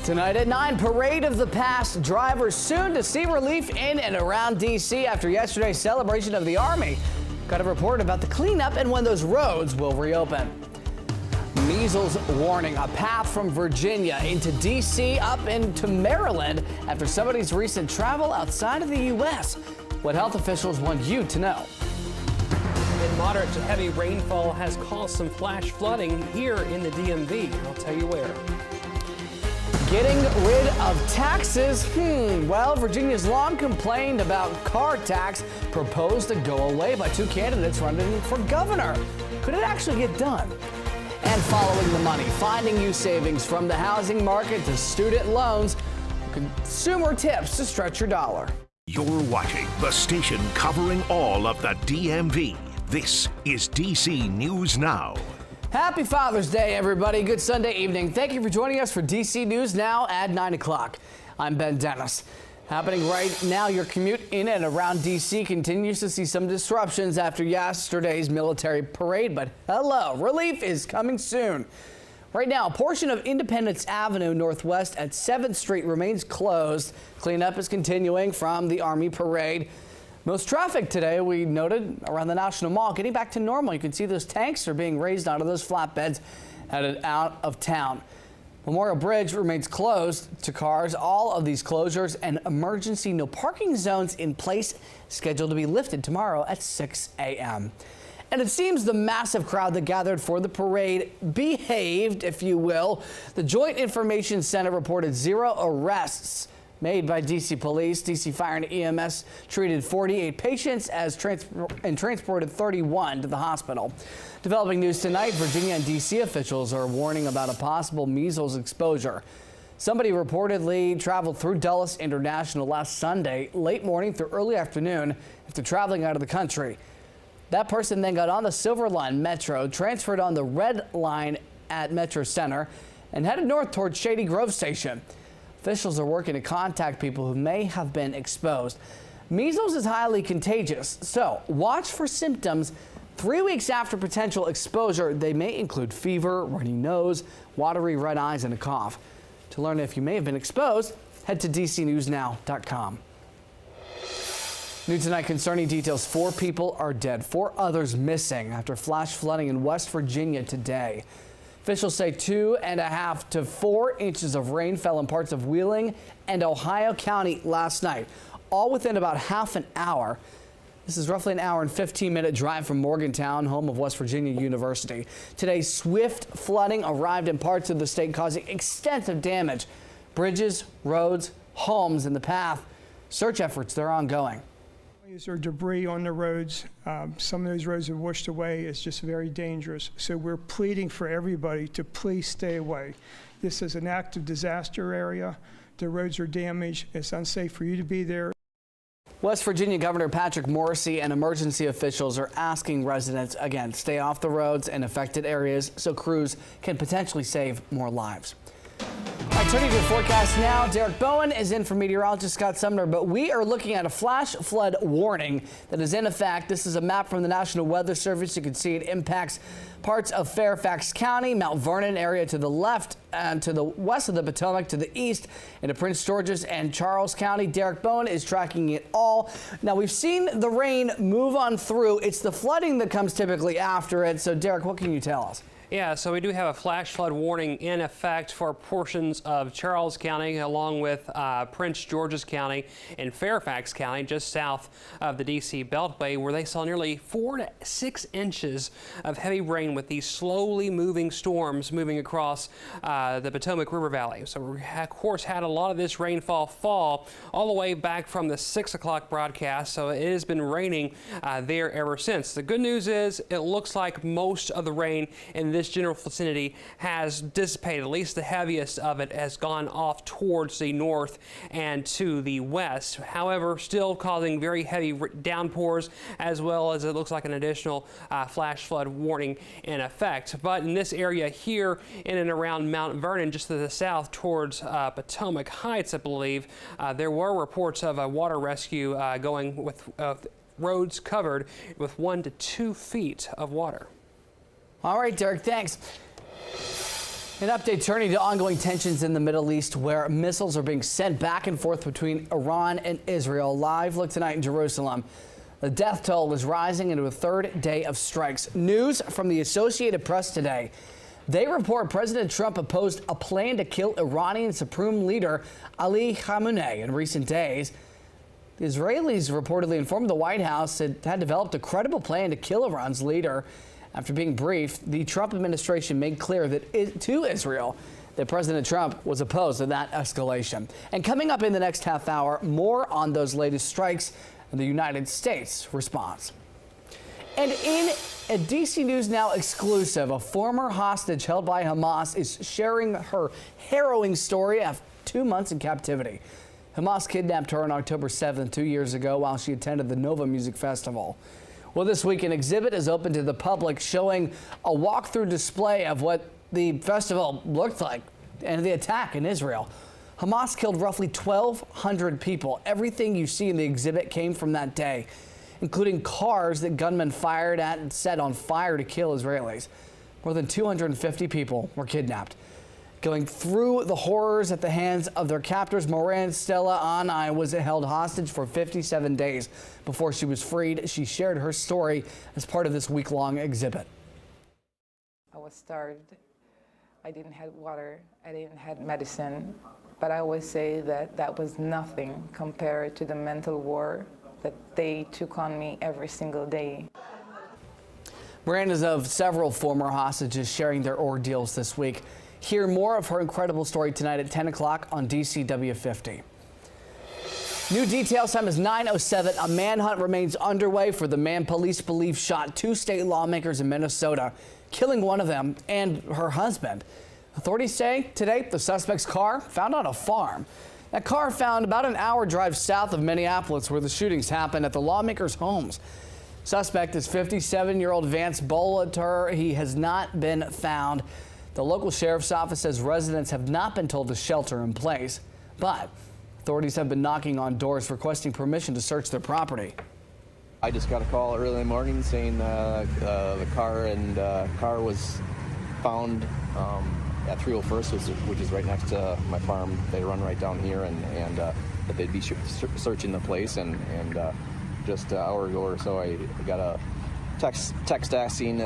Tonight at 9, Parade of the Past. Drivers soon to see relief in and around D.C. after yesterday's celebration of the Army. Got a report about the cleanup and when those roads will reopen. Measles warning, a path from Virginia into D.C. up into Maryland after somebody's recent travel outside of the U.S. What health officials want you to know. And moderate to heavy rainfall has caused some flash flooding here in the DMV. I'll tell you where. Getting rid of taxes? Well, Virginia's long complained about car tax proposed to go away by two candidates running for governor. Could it actually get done? And following the money, finding new savings from the housing market to student loans, consumer tips to stretch your dollar. You're watching the station covering all of the DMV. This is DC News Now. Happy Father's Day, everybody. Good Sunday evening. Thank you for joining us for DC News Now at 9 o'clock. I'm Ben Dennis. Happening right now, your commute in and around DC continues to see some disruptions after yesterday's military parade. But hello, relief is coming soon. Right now, a portion of Independence Avenue Northwest at 7th Street remains closed. Cleanup is continuing from the Army parade. Most traffic today, we noted, around the National Mall, getting back to normal. You can see those tanks are being raised out of those flatbeds headed out of town. Memorial Bridge remains closed to cars. All of these closures and emergency no parking zones in place, scheduled to be lifted tomorrow at 6 a.m. And it seems the massive crowd that gathered for the parade behaved, if you will. The Joint Information Center reported 0 arrests made by D.C. police. D.C. Fire and EMS treated 48 patients and transported 31 to the hospital. Developing news tonight, Virginia and D.C. officials are warning about a possible measles exposure. Somebody reportedly traveled through Dulles International last Sunday, late morning through early afternoon, after traveling out of the country. That person then got on the Silver Line Metro, transferred on the Red Line at Metro Center, and headed north towards Shady Grove Station. Officials are working to contact people who may have been exposed. Measles is highly contagious, so watch for symptoms 3 weeks after potential exposure. They may include fever, runny nose, watery red eyes, and a cough. To learn if you may have been exposed, head to dcnewsnow.com. New tonight concerning details. 4 people are dead, 4 others missing after flash flooding in West Virginia today. Officials say 2.5 to 4 inches of rain fell in parts of Wheeling and Ohio County last night, all within about half an hour. This is roughly an hour and 15-minute drive from Morgantown, home of West Virginia University. Today, swift flooding arrived in parts of the state, causing extensive damage. Bridges, roads, homes in the path. Search efforts, they're ongoing. Is there debris on the roads? Some of those roads are washed away. It's just very dangerous. So we're pleading for everybody to please stay away. This is an active disaster area. The roads are damaged. It's unsafe for you to be there. West Virginia Governor Patrick Morrisey and emergency officials are asking residents, again, stay off the roads in affected areas so crews can potentially save more lives. All right, turning to the forecast now. Derek Bowen is in for meteorologist Scott Sumner, but we are looking at a flash flood warning that is in effect. This is a map from the National Weather Service. You can see it impacts parts of Fairfax County, Mount Vernon area to the left and to the west of the Potomac, to the east into Prince George's and Charles County. Derek Bowen is tracking it all. Now, we've seen the rain move on through. It's the flooding that comes typically after it. So, Derek, what can you tell us? Yeah, so we do have a flash flood warning in effect for portions of Charles County, along with Prince George's County and Fairfax County, just south of the D.C. Beltway, where they saw nearly 4 to 6 inches of heavy rain with these slowly moving storms moving across the Potomac River Valley. So we, of course, had a lot of this rainfall fall all the way back from the 6 o'clock broadcast, so it has been raining there ever since. The good news is it looks like most of the rain in this general vicinity has dissipated. At least the heaviest of it has gone off towards the north and to the west. However, still causing very heavy downpours, as well as it looks like an additional flash flood warning in effect. But in this area here in and around Mount Vernon, just to the south towards Potomac Heights, I believe, there were reports of a water rescue going with roads covered with 1 to 2 feet of water. All right, Derek, thanks. An update turning to ongoing tensions in the Middle East, where missiles are being sent back and forth between Iran and Israel. Live look tonight in Jerusalem. The death toll is rising into a third day of strikes. News from the Associated Press today. They report President Trump opposed a plan to kill Iranian Supreme Leader Ali Khamenei in recent days. The Israelis reportedly informed the White House it had developed a credible plan to kill Iran's leader. After being briefed, the Trump administration made clear to Israel that President Trump was opposed to that escalation. And coming up in the next half hour, more on those latest strikes and the United States response. And in a DC News Now exclusive, a former hostage held by Hamas is sharing her harrowing story after 2 months in captivity. Hamas kidnapped her on October 7th, 2 years ago, while she attended the Nova Music Festival. Well, this week, an exhibit is open to the public showing a walkthrough display of what the festival looked like and the attack in Israel. Hamas killed roughly 1,200 people. Everything you see in the exhibit came from that day, including cars that gunmen fired at and set on fire to kill Israelis. More than 250 people were kidnapped. Going through the horrors at the hands of their captors, Moran Stella Anai was held hostage for 57 days before she was freed. She shared her story as part of this week-long exhibit. I was starved. I didn't have water. I didn't have medicine. But I always say that that was nothing compared to the mental war that they took on me every single day. Moran is of several former hostages sharing their ordeals this week. Hear more of her incredible story tonight at 10 o'clock on DCW 50. New details, time is 9:07. A manhunt remains underway for the man police believe shot 2 state lawmakers in Minnesota, killing one of them and her husband. Authorities say today the suspect's car found on a farm. That car found about an hour drive south of Minneapolis, where the shootings happened at the lawmakers' homes. Suspect is 57-year-old Vance Bolater. He has not been found. The local sheriff's office says residents have not been told to shelter in place, but authorities have been knocking on doors requesting permission to search their property. I just got a call early in the morning saying the car was found at 301st, which is right next to my farm. They run right down here, and that they'd be searching the place. And just an hour ago or so, I got a text asking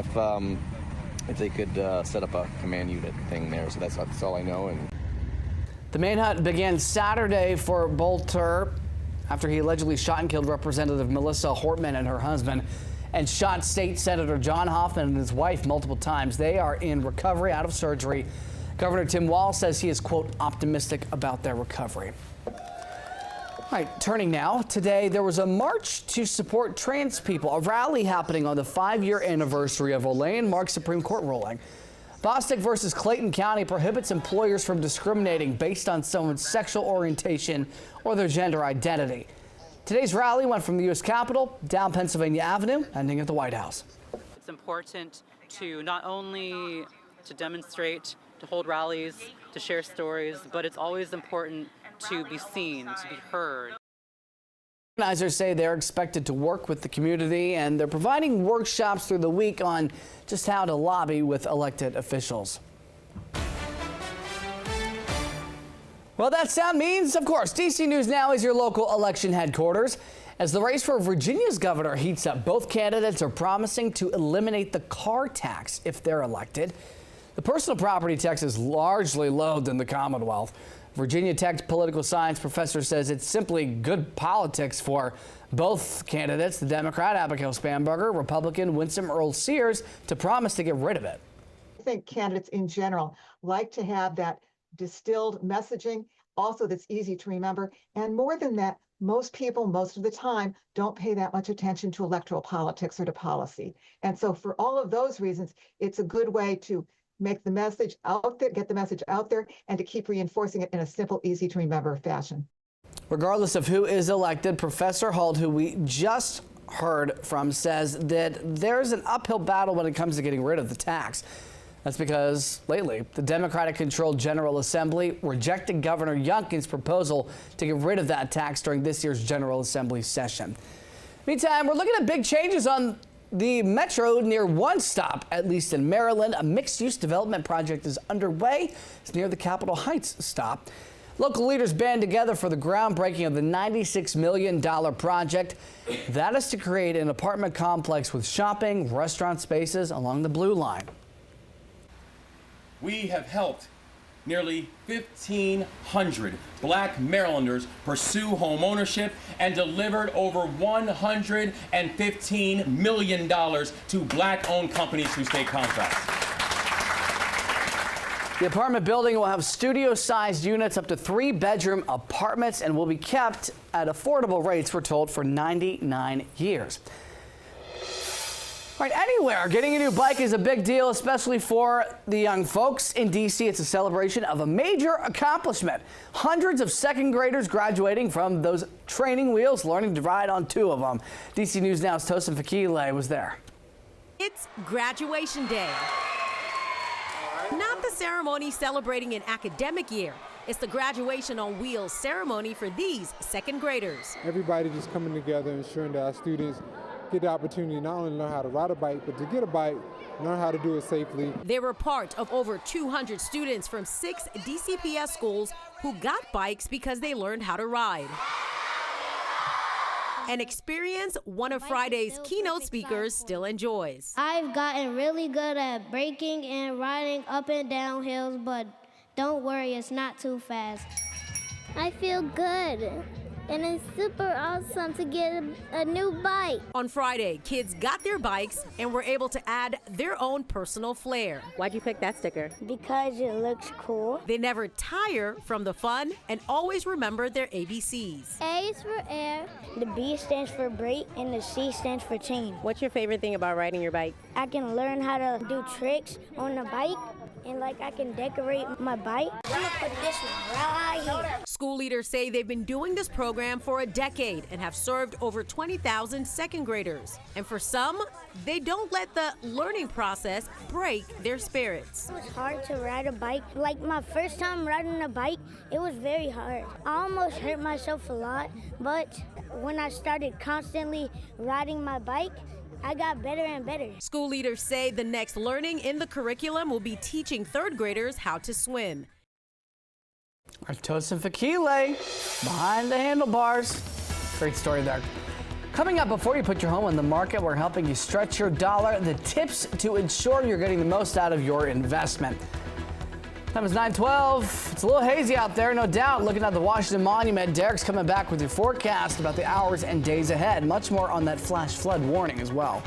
if they could set up a command unit thing there. So that's all I know. And the manhunt began Saturday for Bolter after he allegedly shot and killed Representative Melissa Hortman and her husband, and shot State Senator John Hoffman and his wife multiple times. They are in recovery out of surgery. Governor Tim Walz says he is, quote, optimistic about their recovery. All right, turning now. Today, there was a march to support trans people, a rally happening on the 5-year anniversary of a landmark Supreme Court ruling. Bostic versus Clayton County prohibits employers from discriminating based on someone's sexual orientation or their gender identity. Today's rally went from the U.S. Capitol down Pennsylvania Avenue, ending at the White House. It's important to not only to demonstrate, to hold rallies, to share stories, but it's always important to be seen, to be heard. Organizers say they're expected to work with the community, and they're providing workshops through the week on just how to lobby with elected officials. Well, that sound means, of course, DC News Now is your local election headquarters. As the race for Virginia's governor heats up, both candidates are promising to eliminate the car tax if they're elected. The personal property tax is largely lower than the Commonwealth. Virginia Tech political science professor says it's simply good politics for both candidates, the Democrat Abigail Spanberger, Republican Winsome Earl Sears, to promise to get rid of it. I think candidates in general like to have that distilled messaging, also that's easy to remember. And more than that, most people, most of the time, don't pay that much attention to electoral politics or to policy. And so for all of those reasons, it's a good way to make the message out there, get the message out there, and to keep reinforcing it in a simple, easy to remember fashion. Regardless of who is elected, Professor Huld, who we just heard from, says that there's an uphill battle when it comes to getting rid of the tax. That's because lately the Democratic-controlled General Assembly rejected Governor Youngkin's proposal to get rid of that tax during this year's General Assembly session. Meantime, we're looking at big changes on the metro near one stop, at least in Maryland. A mixed-use development project is underway. It's near the Capitol Heights stop. Local leaders band together for the groundbreaking of the $96 million project. That is to create an apartment complex with shopping, restaurant spaces along the Blue Line. We have helped nearly 1,500 Black Marylanders pursue home ownership and delivered over $115 million to Black-owned companies through state contracts. The apartment building will have studio-sized units, up to 3-bedroom apartments, and will be kept at affordable rates, we're told, for 99 years. All right, anywhere getting a new bike is a big deal, especially for the young folks. In D.C., it's a celebration of a major accomplishment. Hundreds of second graders graduating from those training wheels, learning to ride on 2 of them. D.C. News Now's Tosin Fakile was there. It's graduation day. Not the ceremony celebrating an academic year. It's the graduation on wheels ceremony for these second graders. Everybody just coming together, ensuring that our students get the opportunity not only to learn how to ride a bike, but to get a bike, learn how to do it safely. They were part of over 200 students from 6 DCPS schools who got bikes because they learned how to ride. An experience one of Friday's keynote speakers still enjoys. I've gotten really good at braking and riding up and down hills, but don't worry, it's not too fast. I feel good, and it's super awesome to get a new bike. On Friday, kids got their bikes and were able to add their own personal flair. Why'd you pick that sticker? Because it looks cool. They never tire from the fun and always remember their ABCs. A is for air, the B stands for brake, and the C stands for chain. What's your favorite thing about riding your bike? I can learn how to do tricks on the bike, and like I can decorate my bike. I'm gonna put this one right here. School leaders say they've been doing this program for a decade and have served over 20,000 second graders. And for some, they don't let the learning process break their spirits. It was hard to ride a bike. Like my first time riding a bike, it was very hard. I almost hurt myself a lot, but when I started constantly riding my bike, I got better and better. School leaders say the next learning in the curriculum will be teaching third graders how to swim. Tosin Fakile behind the handlebars. Great story there. Coming up, before you put your home on the market, we're helping you stretch your dollar. The tips to ensure you're getting the most out of your investment. Time is 9:12. It's a little hazy out there, no doubt. Looking at the Washington Monument, Derek's coming back with your forecast about the hours and days ahead. Much more on that flash flood warning as well.